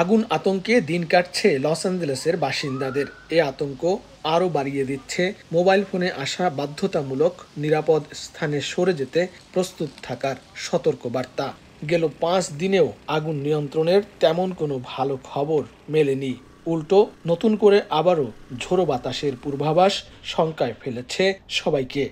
আগুন আতঙ্কে দিন কাটছে লস অ্যাঞ্জেলেসের বাসিন্দাদের। এ আতঙ্ক আরও বাড়িয়ে দিচ্ছে মোবাইল ফোনে আসা বাধ্যতামূলক নিরাপদ স্থানে সরে যেতে প্রস্তুত থাকার সতর্কবার্তা। গেল 5 দিনেও আগুন নিয়ন্ত্রণের তেমন কোনো ভালো খবর মেলেনি। উল্টো নতুন করে আবারও ঝোড়ো বাতাসের পূর্বাভাস শঙ্কায় ফেলেছে সবাইকে।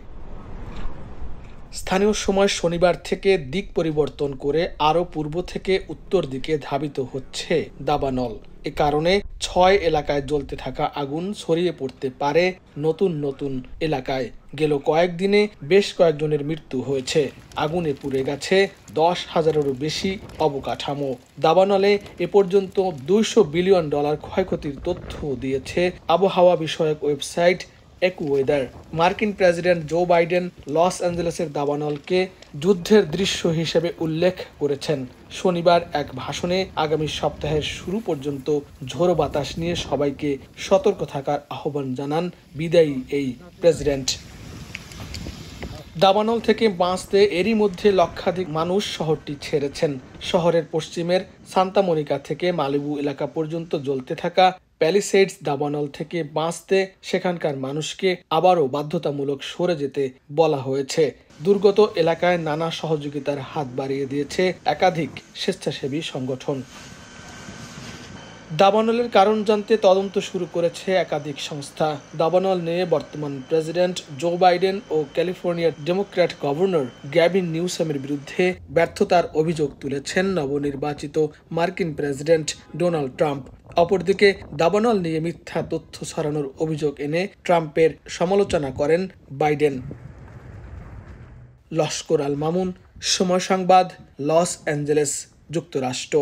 স্থানীয় সময় শনিবার থেকে দিক পরিবর্তন করে আরও পূর্ব থেকে উত্তর দিকে ধাবিত হচ্ছে দাবানল। এ কারণে 6 এলাকায় জ্বলতে থাকা আগুন ছড়িয়ে পড়তে পারে নতুন নতুন এলাকায়। গেল কয়েকদিনে বেশ কয়েকজনের মৃত্যু হয়েছে। আগুনে পুড়ে গেছে 10,000-এরও বেশি অবকাঠামো। দাবানলে এ পর্যন্ত $200 বিলিয়ন ক্ষয়ক্ষতির তথ্য দিয়েছে আবহাওয়া বিষয়ক ওয়েবসাইট অ্যাকুওয়েদার। মার্কিন প্রেসিডেন্ট জো বাইডেন লস অ্যাঞ্জেলেসের দাবানলকে যুদ্ধের দৃশ্য হিসেবে উল্লেখ করেছেন। শনিবার এক ভাষণে আগামী সপ্তাহের শুরু পর্যন্ত ঝোড়ো বাতাস নিয়ে সবাইকে সতর্ক থাকার আহ্বান জানান বিদায়ী এই প্রেসিডেন্ট। দাবানল থেকে বাঁচতে এরই মধ্যে লক্ষাধিক মানুষ শহরটি ছেড়েছেন। শহরের পশ্চিমের সান্তা মনিকা থেকে মালিবু এলাকা পর্যন্ত জ্বলতে থাকা প্যালিসেডস দাবানল থেকে বাঁচতে সেখানকার মানুষকে আবারও বাধ্যতামূলক সরে যেতে বলা হয়েছে। দুর্গত এলাকায় নানা সহযোগিতার হাত বাড়িয়ে দিয়েছে একাধিক স্বেচ্ছাসেবী সংগঠন। দাবানলের কারণ জানতে তদন্ত শুরু করেছে একাধিক সংস্থা। দাবানল নিয়ে বর্তমান প্রেসিডেন্ট জো বাইডেন ও ক্যালিফোর্নিয়ার ডেমোক্র্যাট গভর্নর গ্যাভিন নিউসামের বিরুদ্ধে ব্যর্থতার অভিযোগ তুলেছেন নবনির্বাচিত মার্কিন প্রেসিডেন্ট ডোনাল্ড ট্রাম্প। অপরদিকে দাবানল নিয়ে মিথ্যা তথ্য ছড়ানোর অভিযোগ এনে ট্রাম্পের সমালোচনা করেন বাইডেন। লস্কর আল মামুন, সময় সংবাদ, লস অ্যাঞ্জেলেস, যুক্তরাষ্ট্র।